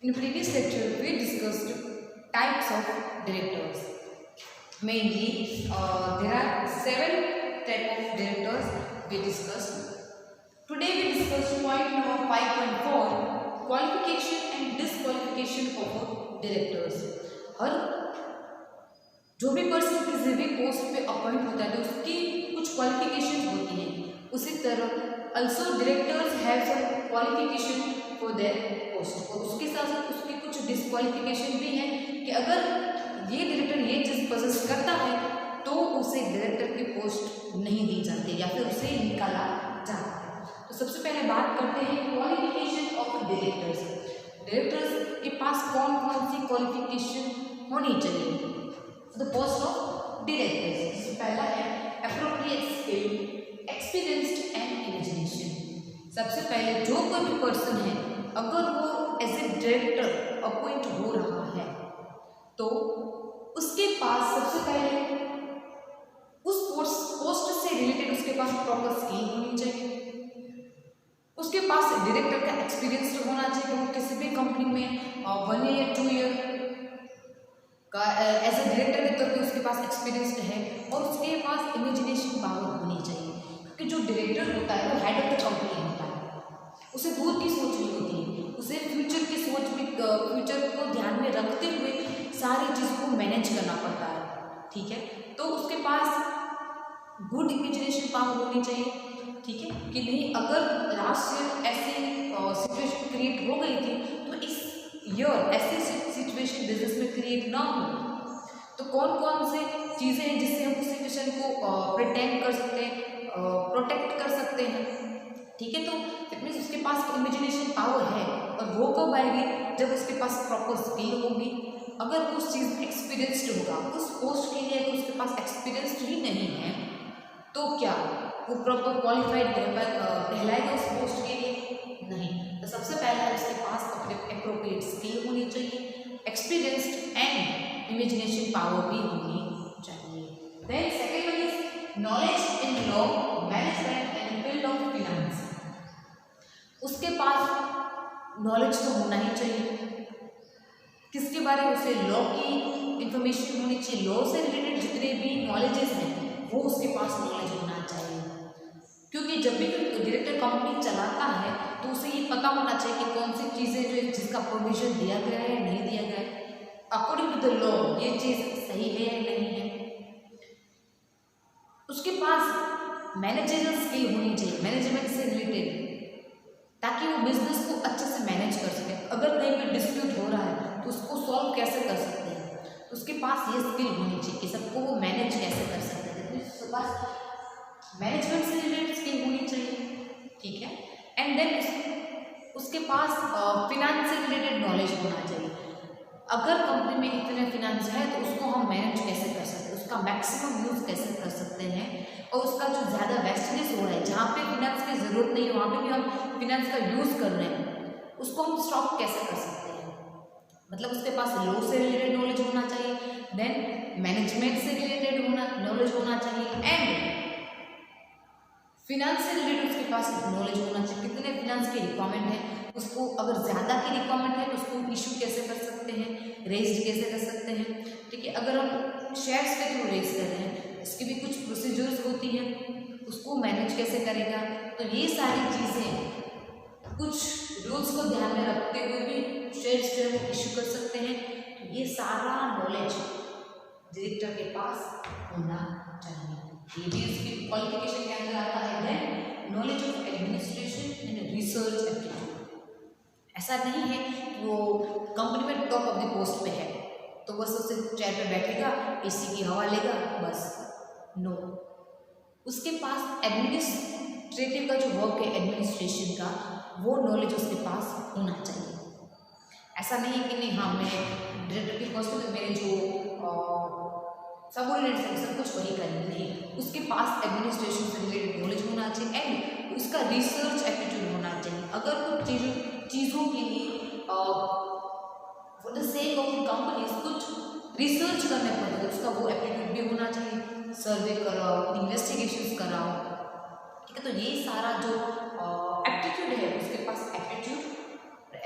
In previous lecture, we discussed types of directors. Mainly, there are 7 types of directors we discussed. Today we discuss point number 5.4, qualification and disqualification of directors. हर जो भी person किसी भी post पे appoint होता है तो उसकी कुछ क्वालिफिकेशन होती हैं. उसी तरह also directors have some qualification for their post, और उसके साथ साथ उसकी कुछ डिस्क्वालिफिकेशन भी है कि अगर ये डायरेक्टर ये चीज़ पसंद करता है तो उसे डायरेक्टर की पोस्ट नहीं दी जाती या फिर उसे निकाला जाता है. तो सबसे पहले बात करते हैं क्वालिफिकेशन ऑफ डायरेक्टर्स. डायरेक्टर्स के पास कौन कौन सी क्वालिफिकेशन होनी चाहिए द पोस्ट ऑफ डायरेक्टर्स. पहला है appropriate skill, experienced and imagination. सबसे पहले जो कोई भी पर्सन है अगर वो एज ए डायरेक्टर अपॉइंट हो रहा है तो उसके पास सबसे पहले उस पोस्ट से रिलेटेड उसके पास प्रॉपर स्किल होनी चाहिए. उसके पास डायरेक्टर का एक्सपीरियंस होना चाहिए. वो किसी भी कंपनी में 1 ईयर 2 ईयर का एज ए डायरेक्टर के तौर पे उसके पास एक्सपीरियंस है. और उसके पास इमेजिनेशन पावर होनी चाहिए क्योंकि जो डायरेक्टर होता है वो हेड ऑफ द कंपनी होता है. उसे दूर की सोच नहीं होती है, उसे फ्यूचर की सोच भी फ्यूचर को ध्यान में रखते हुए सारी चीज़ों को मैनेज करना पड़ता है. ठीक है, तो उसके पास गुड इमेजिनेशन पावर होनी चाहिए. ठीक है कि नहीं, अगर लास्ट ईयर ऐसी सिचुएशन क्रिएट हो गई थी तो इस ईयर ऐसी सिचुएशन बिजनेस में क्रिएट ना हो तो कौन कौन से चीज़ें हैं जिससे हम उस सिचुएशन को प्रिटेंड कर सकते हैं, प्रोटेक्ट कर सकते हैं. ठीक है, तो इट मीन्स उसके पास इमेजिनेशन पावर है. और वो कब आएगी जब उसके पास प्रॉपर स्किल होगी. अगर उस चीज़ में एक्सपीरियंसड होगा उस पोस्ट के लिए, अगर उसके पास एक्सपीरियंसड ही नहीं है तो क्या वो प्रॉपर क्वालिफाइड कहलाएगा उस पोस्ट के लिए? नहीं. तो सबसे पहले उसके पास एप्रोप्रिएट स्किल होनी चाहिए, एक्सपीरियंस्ड एंड इमेजिनेशन पावर भी होनी चाहिए. Then second one is knowledge in law, management and field of finance. उसके पास नॉलेज तो होना ही चाहिए. किसके बारे में? उसे लॉ की इंफॉर्मेशन होनी चाहिए. लॉ से रिलेटेड जितने भी नॉलेजेस हैं वो उसके पास नॉलेज होना चाहिए. क्योंकि जब भी कोई डायरेक्टर कंपनी चलाता है तो उसे ये पता होना चाहिए कि कौन सी चीज़ें जो जिसका प्रोविजन दिया गया है या नहीं दिया गया है अकॉर्डिंग टू द लॉ ये चीज़ सही है या नहीं है. उसके पास मैनेजरियल स्किल होनी चाहिए, मैनेजमेंट से रिलेटेड, ताकि वो बिजनेस को अच्छे से मैनेज कर सके. अगर कहीं पर डिस्प्यूट हो रहा है तो उसको सॉल्व कैसे कर सकते हैं, तो उसके पास ये स्किल होनी चाहिए कि सबको वो मैनेज कैसे कर सकते हैं. उसके पास मैनेजमेंट से रिलेटेड स्किल होनी चाहिए. ठीक है, एंड देन उसके पास फिनेंस से रिलेटेड नॉलेज होना चाहिए. अगर कंपनी में इतने फिनेंस है तो उसको हम मैनेज कैसे कर सकते हैं, उसका मैक्सिमम यूज़ कैसे कर सकते हैं, और उसका जो ज़्यादा वेस्टेज हो रहा है जहाँ पे फिनेंस की ज़रूरत नहीं है वहाँ पे भी हम फिनेंस का यूज़ कर रहे हैं उसको हम स्टॉप कैसे कर सकते हैं. मतलब उसके पास लॉ से रिलेटेड नॉलेज होना चाहिए, देन मैनेजमेंट से रिलेटेड नॉलेज होना चाहिए, एंड फिनेंस से रिलेटेड उसके पास नॉलेज होना चाहिए. कितने फिनेंस की रिक्वायरमेंट है, उसको अगर ज़्यादा की रिक्वायरमेंट है तो उसको इशू कैसे कर सकते हैं, रेज कैसे कर सकते हैं. ठीक है, अगर हम शेयर्स के थ्रू रेज कर रहे हैं इसकी भी कुछ प्रोसीजर्स होती हैं, उसको मैनेज कैसे करेगा. तो ये सारी चीज़ें कुछ रूल्स को ध्यान में रखते हुए भी शेयर्स जो है इशू कर सकते हैं. तो ये सारा नॉलेज डायरेक्टर के पास होना चाहिए. ये भी उसकी क्वालिफिकेशन के अंदर आता है. Then knowledge of administration and research aptitude. ऐसा नहीं है कि वो कंपनी में टॉप ऑफ द पोस्ट पे है तो बस उससे चेयर पे बैठेगा, एसी की हवा लेगा, बस. नो, उसके पास एडमिनिस्ट्रेटिव का जो वर्क है एडमिनिस्ट्रेशन का वो नॉलेज उसके पास होना चाहिए. ऐसा नहीं है कि नहीं हाँ मैं डायरेक्टर की पोस्ट पे मेरे जो सबऑर्डिनेट्स हैं सब कुछ वही करेंगे. नहीं, उसके पास एडमिनिस्ट्रेशन से रिलेटेड नॉलेज होना चाहिए एंड उसका रिसर्च एप्टीट्यूड होना चाहिए. अगर कुछ चीज़ों के लिए for the sake of the companies कुछ रिसर्च करने पड़ते हैं उसका वो एप्टीट्यूड भी होना चाहिए. सर्वे कराओ, इन्वेस्टिगेशंस कराओ. ठीक है, तो ये सारा जो एप्टीट्यूड है उसके पास एप्टीट्यूड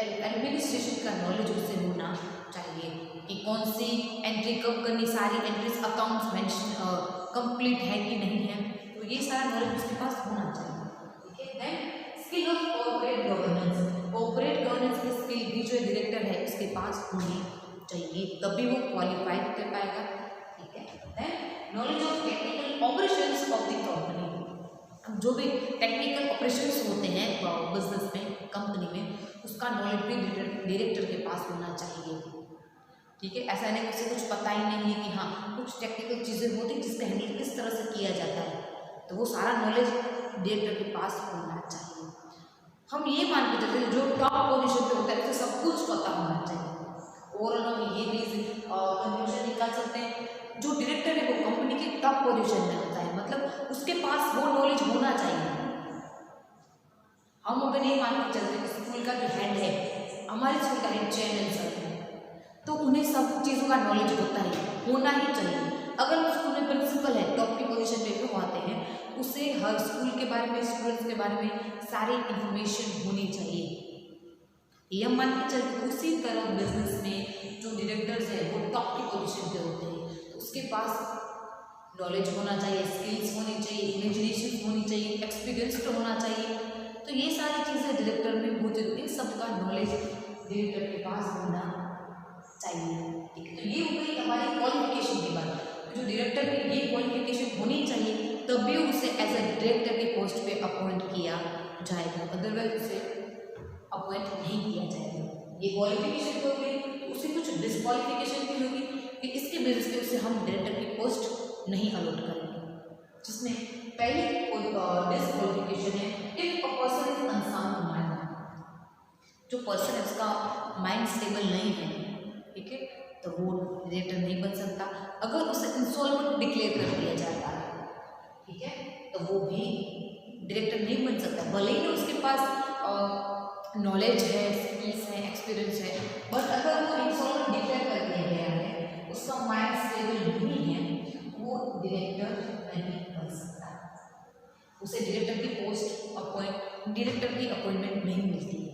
एडमिनिस्ट्रेशन का नॉलेज उसे होना चाहिए कि कौन सी एंट्री कब करनी, सारी एंट्रीज अकाउंट्स मेंशन कंप्लीट है कि नहीं है, तो ये सारा नॉलेज उसके पास होना चाहिए। ठीक है। Then skill of corporate governance, corporate governance की स्किल भी जो डायरेक्टर है उसके पास होनी चाहिए, तभी वो क्वालिफाइड कर पाएगा। ठीक है। Then knowledge of technical operations of the company, जो भी टेक्निकल ऑपरेशंस होते हैं बिजनेस में, कंपनी में, उसका नॉलेज भी डायरेक्टर के पास होना चाहिए। ठीक है। ऐसा नहीं उसे कुछ पता ही नहीं है कि हाँ कुछ टेक्निकल चीज़ें होती हैं जिसका हैंडल किस तरह से किया जाता है, तो वो सारा नॉलेज डायरेक्टर के पास होना चाहिए। हम ये मान के चलते जो टॉप पोजीशन पे होता है उसे सब कुछ पता होना चाहिए। और हम ये भी कंक्लूजन निकाल सकते हैं जो डायरेक्टर है वो कंपनी के टॉप पोजीशन में होता है, मतलब उसके पास वो नॉलेज होना चाहिए। हम अगर ये मान के चलते हैं स्कूल का जो हेड है, हमारे स्कूल का हेड चेयरमैन सर है, तो उन्हें सब चीज़ों का नॉलेज होता है, होना ही चाहिए। अगर स्कूल में प्रिंसिपल है, टॉप की पोजीशन पे वो आते हैं, उसे हर स्कूल के बारे में, स्टूडेंट्स के बारे में सारी इंफॉर्मेशन होनी चाहिए। ये हम मान के चलते उसी तरह बिजनेस में जो डायरेक्टर्स है वो टॉप की पोजीशन पे होते हैं, तो उसके पास नॉलेज होना चाहिए, स्किल्स होनी चाहिए, इमेजिनेशन होनी चाहिए, एक्सपीरियंस तो होना चाहिए। तो ये सारी चीज़ें डायरेक्टर में बहुत जरूरी है, सबका नॉलेज डायरेक्टर के पास होना चाहिए। ठीक है। तो ये हो गई हमारी क्वालिफिकेशन की बात। जो डायरेक्टर में ये क्वालिफिकेशन होनी चाहिए तभी उसे एज ए डायरेक्टर के पोस्ट पे अपॉइंट किया जाएगा, अदरवाइज उसे अपॉइंट नहीं किया जाएगा। ये क्वालिफिकेशन तो होगी, उसे कुछ डिस्क्वालिफिकेशन भी होगी कि इसके बेसिस पे उसे हम डायरेक्टर की पोस्ट नहीं अलॉट करेंगे। जिसमें पहली डिस्क्वालिफिकेशन है if a person is unsound mind, जो पर्सन है उसका माइंड स्टेबल नहीं है, ठीक है, तो वो डायरेक्टर नहीं बन सकता। अगर उसे इंसॉल्वेंट डिक्लेयर कर दिया जाता है, ठीक है, तो वो भी डायरेक्टर नहीं बन सकता, भले ही उसके पास नॉलेज है, स्किल्स है, एक्सपीरियंस है, बट अगर वो इंसॉल्वेंट डिक्लेयर कर दिया गया है, उसका माइंड स्टेबल नहीं है, वो डायरेक्टर नहीं बन सकता। उसे डायरेक्टर की पोस्ट डायरेक्टर की अपॉइंटमेंट नहीं मिलती है,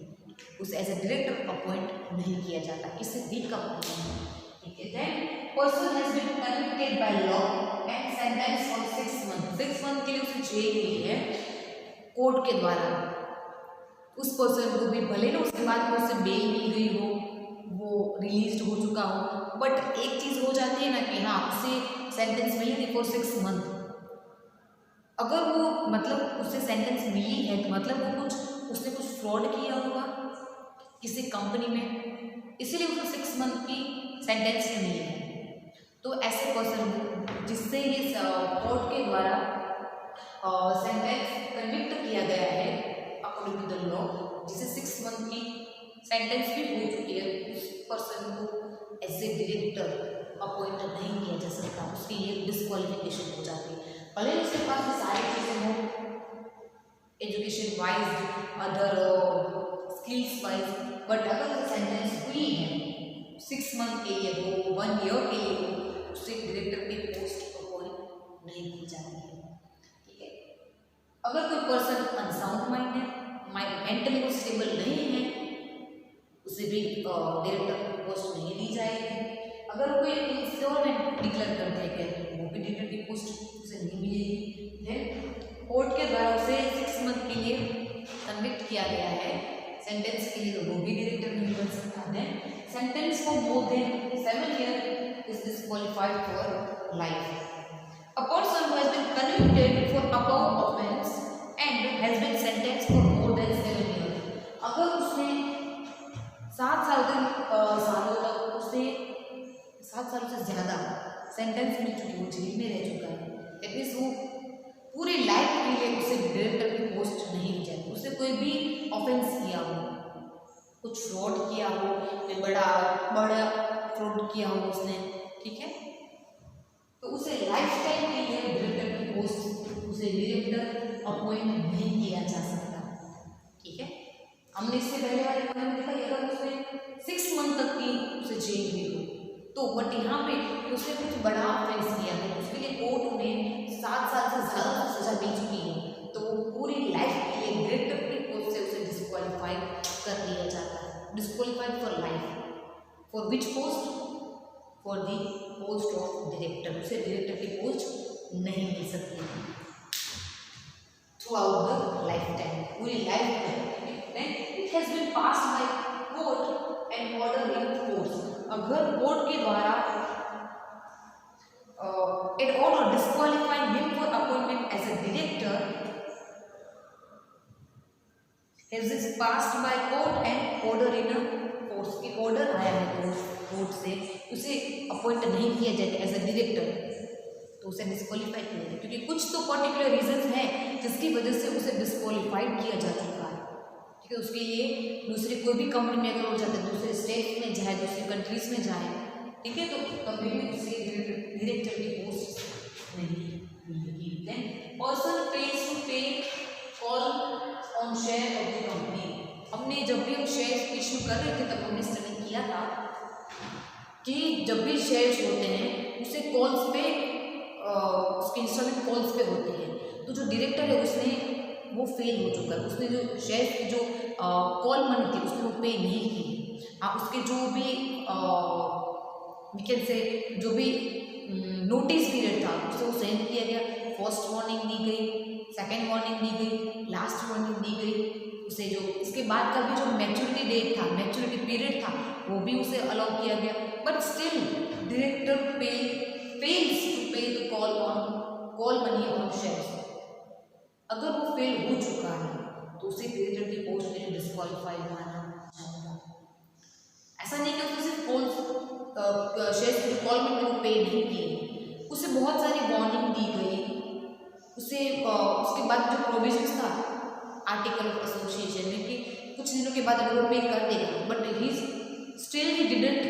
उसे एज ए डायरेक्टर अपॉइंट नहीं किया जाता, किसी भी कंपनी में। ठीक है। Then person has been convicted by law and sentence for 6 month, 6 month के लिए उसे जेल हुई है कोर्ट के द्वारा। उस पर्सन को भी भले ना उसके बाद में उसे बेल मिल गई हो, वो रिलीज हो चुका हो, बट एक चीज़ हो जाती है ना कि हाँ उसे सेंटेंस मिली थी फॉर 6 मंथ। अगर वो मतलब उसे सेंटेंस मिली है तो मतलब वो उसने कुछ फ्रॉड किया होगा किसी कंपनी में, इसीलिए उसको 6 मंथ की सेंटेंस मिली है। तो ऐसे पर्सन को जिससे ये कोर्ट के द्वारा सेंटेंस कन्विक्ट किया गया है अकॉर्डिंग टू द लॉ, जिसे 6 मंथ की सेंटेंस भी हो चुकी है, उस पर्सन को एज ए डायरेक्टर अपॉइंट नहीं किया जा सकता, उसकी ये डिस्क्वालिफिकेशन हो जाती है। भले उसके पास सारी चीज़ें हो, education wise, other skills wise, but अगर सेंटेंस हुई है 6 मंथ के लिए हो, 1 ईयर के लिए हो, उससे डायरेक्टर की पोस्ट अपॉइंट नहीं की जाती है। ठीक है। अगर कोई पर्सन अनसाउंड माइंड है, मेंटली स्टेबल नहीं है, उसे भी डायरेक्टर की पोस्ट नहीं दी जाएगी। अगर कोई इंसॉल्वेंट डिक्लेयर कर दिया गया वो भी डायरेक्टर की पोस्ट उसे नहीं मिलेगी। फिर कोर्ट के द्वारा उसे 6 मंथ के लिए कन्विक्ट किया गया है सेंटेंस के लिए, तो वो भी डायरेक्टर नहीं बन सकता है। Sentence for more then 7 year is disqualified for life. A person who has been convicted for above offence and has been sentenced for more than 7 years, अगर उसने 7 सालों तक उसे 7 सालों से ज़्यादा सेंटेंस मिल चुकी, वो जेल में रह चुका है, दैट मीन्स वो पूरी लाइफ के लिए उसे डायरेक्टर की पोस्ट नहीं दी जाएगी। उसने कोई भी ऑफेंस किया हो, कुछ फ्रॉड किया हो, कोई बड़ा फ्रॉड किया हो उसने, ठीक है, तो उसे लाइफ टाइम के लिए डायरेक्टर की पोस्ट उसे डायरेक्टर अपॉइंट नहीं किया जा सकता। ठीक है। हमने इससे पहले वाले पॉइंट में देखा कि अगर उसने 6 मंथ तक की उसे जेल हुई हो तो, बट यहाँ पे उसने कुछ बड़ा ऑफेंस किया है, उसके लिए कोर्ट ने 7 साल से ज़्यादा सजा दी चुकी है, तो वो पूरी लाइफ के लिए डायरेक्टर की पोस्ट से उसे डिस्क्वालीफाई कर दिया जाता है। disqualified for life. For which post? For the post of director. उसे director की पोस्ट नहीं मिल सकती throughout the lifetime, पूरी लाइफ में. Then it has been passed by court and order in force. अगर कोर्ट के द्वारा an order disqualifying him for appointment as a director has been passed by court and order in a force. कि order आया है court से उसे appoint नहीं किया जाएगा एज ए डायरेक्टर, तो उसे डिस्क्वालीफाई किया जाएगा, क्योंकि कुछ तो पर्टिकुलर रीजन है जिसकी वजह से उसे डिस्क्वालीफाइड किया जा चुका है. ठीक है, उसके लिए दूसरी कोई भी कंपनी में अगर वो जाता है, दूसरे स्टेट में जाए, दूसरी कंट्रीज में जाए, ठीक है, तो कभी भी उसे डायरेक्टर की पोस्ट नहीं मिलेगी. देन पर्सन पेज टू पे call on share of the company. हमने जब भी हम शेयर इशू कर रहे थे तब हमने स्टडी किया था कि जब भी शेयर्स होते हैं उसे कॉल्स पे उसके इंस्टॉलमेंट कॉल्स पे होते हैं. तो जो डायरेक्टर है उसने वो फेल हो चुका है, उसने जो शेयर की जो कॉल मनी थी उसने वो पे नहीं की. हाँ, उसके जो भी कैन से जो भी नोटिस पीरियड था उसे वो सेंड किया गया. फर्स्ट वार्निंग दी गई, सेकेंड वार्निंग दी गई, लास्ट वार्निंग दी गई. उसे जो इसके बाद का भी जो मैच्योरिटी डेट था, मैच्योरिटी पीरियड था, वो भी उसे अलाउ किया गया. But still director fails to pay the call money on shares. अगर वो फेल हो चुका है तो उसे डायरेक्टर की पोस्ट के लिए डिस्क्वालीफाई माना जाएगा. ऐसा नहीं कि उसे सिर्फ शेयर्स की कॉल मनी वो पे नहीं की, उसे बहुत सारी वार्निंग दी गई. उसे उसके बाद जो प्रोविजंस था आर्टिकल ऑफ एसोसिएशन में कि कुछ दिनों के बाद अगर वो पे कर देगा, but he still he didn't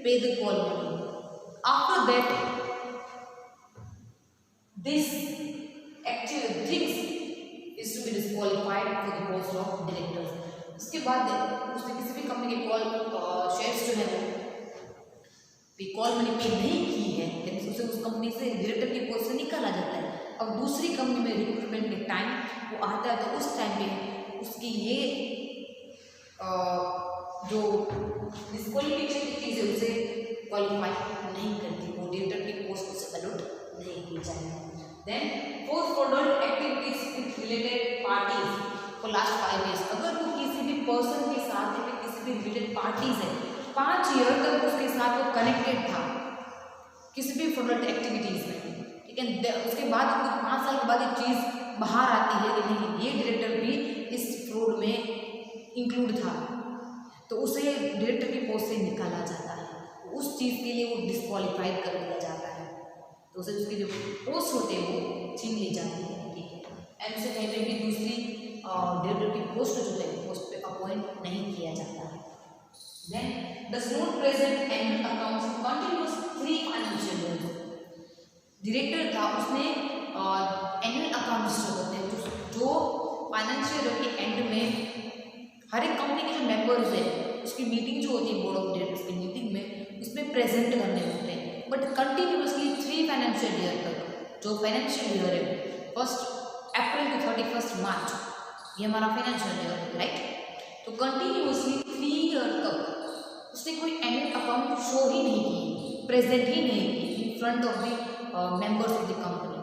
pay the call money. After that this actual things is to be disqualified for the post of directors. उसके बाद उसने किसी भी कंपनी के कॉल शेयर्स जो है वो कॉल मनी पे नहीं की है, उसे उस कंपनी से डायरेक्टर की पोस्ट से निकाला जाता है. अब दूसरी कंपनी में रिक्रूटमेंट के टाइम वो आता है तो उस टाइम पे उसकी ये जो डिस्क्वालिफिकेशन की चीज़ है उसे क्वालिफाई नहीं करती, वो डायरेक्टर की पोस्ट उसे अलॉट नहीं की जाएगी. Then fourth forward activities with related parties for last 5 years. अगर वो किसी भी पर्सन के साथ या फिर किसी भी रिलेटेड पार्टीज है 5 ईयर तक उसके साथ वो कनेक्टेड था किसी भी फॉरवर्ड एक्टिविटीज़ में, ठीक है, उसके बाद 5 साल के बाद एक चीज़ बाहर आती है कि नहीं ये डायरेक्टर भी इस फ्रॉड में इंक्लूड था, तो उसे डायरेक्टर की पोस्ट से निकाला जाता है. उस चीज़ के लिए वो डिस्क्वालीफाइड कर दिया जाता है, तो उसे उसकी जो पोस्ट होते हैं वो छीन ली जाती है. ठीक है, एंड उसे कहीं पर भी दूसरी डायरेक्टर की पोस्ट जो है पोस्ट पे अपॉइंट नहीं किया जाता है. Then does not present annual accounts continuous 3 financial years. Director था उसने एनुअल अकाउंट्स जो होते हैं जो फाइनेंशियल ईयर के एंड में हर एक कंपनी के जो मेंबर्स हैं उसकी मीटिंग जो होती है बोर्ड ऑफ डायरेक्टर्स की मीटिंग में उसमें प्रेजेंट करने होते हैं. बट कंटिन्यूअसली 3 फाइनेंशियल ईयर तक जो फाइनेंशियल ईयर है 1 अप्रैल टू 31 मार्च ये हमारा फाइनेंशियल ईयर है, राइट. तो कंटिन्यूअसली 3 ईयर तक उसने कोई एनुअल अकाउंट शो ही नहीं की, प्रेजेंट ही नहीं की in front of the members of the company.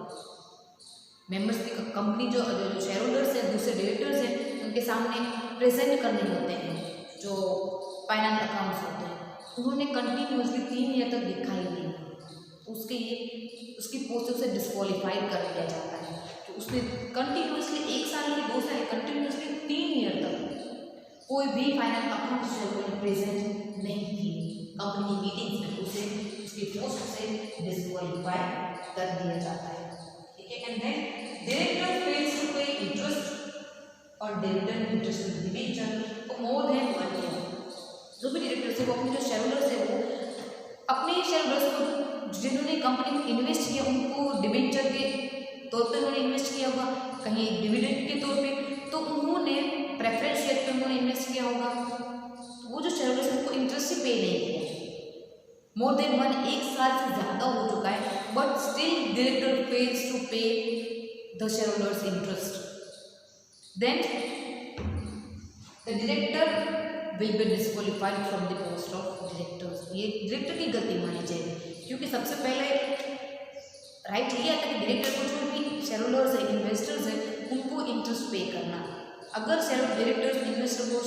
Members की कंपनी जो शेयर होल्डर्स हैं, दूसरे डायरेक्टर्स हैं, उनके सामने प्रेजेंट करने होते हैं जो फाइनेंस अकाउंट्स होते हैं. उन्होंने कंटिन्यूअसली 3 ईयर तक दिखाई नहीं, तो उसके लिए उसकी पोस्ट से डिस्क्वालीफाइड कर दिया जाता है. तो उसने कंटिन्यूअसली 1 साल या 2 साल कंटिन्यूअसली 3 ईयर तक कोई भी फाइनेंस अकाउंट्स जो प्रेजेंट नहीं की कंपनी की मीटिंग्स में, उसे उसकी पोस्ट से डिस्क्वालीफाइड कर दिया जाता है. ठीक है, and then director fails to pay interest और dividend interest debenture for more than 1 year. जो भी डायरेक्टर से वो अपने जो शेयर होल्डर्स है वो अपने शेयर होल्डर्स को जिन्होंने कंपनी में इन्वेस्ट किया उनको डिबेंचर के तौर पे उन्होंने इन्वेस्ट किया होगा, कहीं डिविडेंड के तौर पे, तो उन्होंने प्रेफरेंस शेयर पे उन्होंने इन्वेस्ट किया होगा, तो वो जो शेयर होल्डर्स उनको इंटरेस्ट ही पे नहीं किया. मोर देन 1 साल से ज़्यादा हो चुका है, but still director fails to pay the share holders interest. Then the director will be disqualified from the post of directors. ये डायरेक्टर की गलती मानी जाएगी, क्योंकि सबसे पहले राइट ये आता है कि डायरेक्टर को जो भी शेयर होल्डर्स है, इन्वेस्टर्स है, उनको इंटरेस्ट पे करना। अगर शेयर डायरेक्टर्स इन्वेस्टर को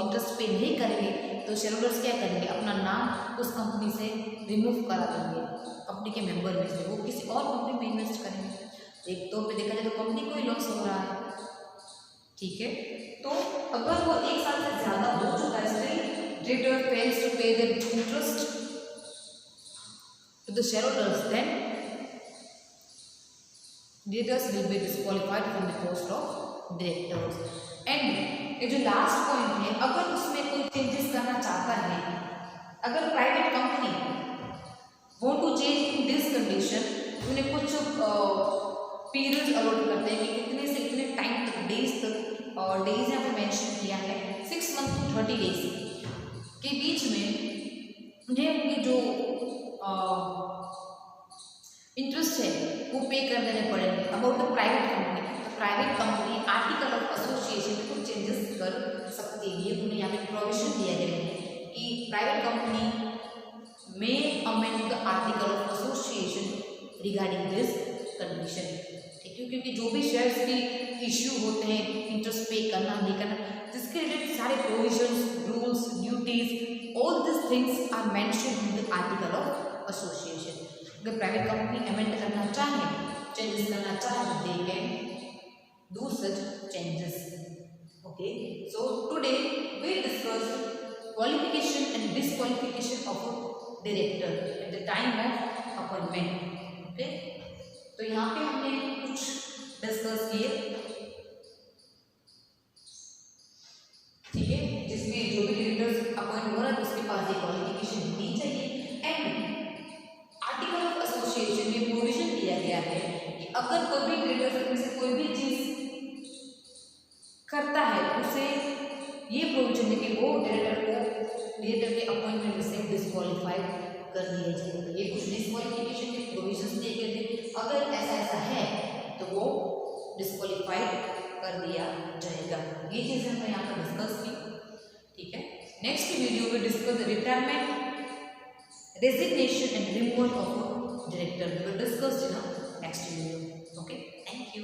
इंटरेस्ट पे नहीं करेंगे तो शेयर होल्डर्स क्या करेंगे, अपना नाम उस कंपनी से रिमूव करा देंगे, कंपनी के मेंबर में से वो किसी और कंपनी में इन्वेस्ट करेंगे। एक तौर पे देखा जाए तो कंपनी को ही लॉस हो रहा है, ठीक है। तो अगर वो 1 साल से ज़्यादा हो चुका है, still director fails to pay their interest to the share holders, then directors will be disqualified from the post of directors. And ये जो लास्ट पॉइंट है, अगर उसमें कोई चेंजेस करना चाहता है, अगर private company want to change in this condition, उन्हें कुछ पीरियड अलॉट करते हैं कि कितने से कितने टाइम तक, डेज तक, और डेज यहाँ पे मेंशन किया है 6 मंथ टू 30 डेज के बीच में उन्हें उनकी जो इंटरेस्ट है वो पे कर देने पड़ेंगे। अबाउट द प्राइवेट कंपनी, तो private company article of association में कुछ चेंजेस कर सकती है। उन्हें यहाँ पे प्रोविजन दिया गया है कि प्राइवेट कंपनी में amend the article of association regarding this condition, ठीक है। क्योंकि जो भी शेयर्स की इश्यू होते हैं, इंटरेस्ट पे करना नहीं करना, जिसके रिलेटेड सारे provisions, rules, duties, all this things are mentioned in the article of association. अगर प्राइवेट कंपनी अमेंड करना चाहे, चेंजेस करना चाहे, they can do such changes, okay. So today we discuss qualification and disqualification of a director at the time of appointment, okay. तो यहाँ पे हमने कुछ डिस्कस किए, ठीक है, जिसमें जो भी डायरेक्टर्स अपॉइंट हो रहा है उसके पास ये क्वालिफिकेशन होनी चाहिए। एंड आर्टिकल ऑफ एसोसिएशन में प्रोविजन दिया गया है कि अगर कोई भी डायरेक्टर में से कोई भी चीज करता है, उसे ये प्रोविजन है कि वो डायरेक्टर के अपॉइंटमेंट से डिस्क्वालीफाइड कर दिया जाएगा। ये कुछ डिस्क्वालिफिकेशन के प्रोविजन दिए गए थे, अगर ऐसा है तो वो डिस्क्वालीफाइड कर दिया जाएगा। ये चीज़ हमने यहाँ पर डिस्कस की, ठीक है। नेक्स्ट वीडियो में discuss retirement, resignation and removal of director, we will discuss in our next video. Okay, thank you.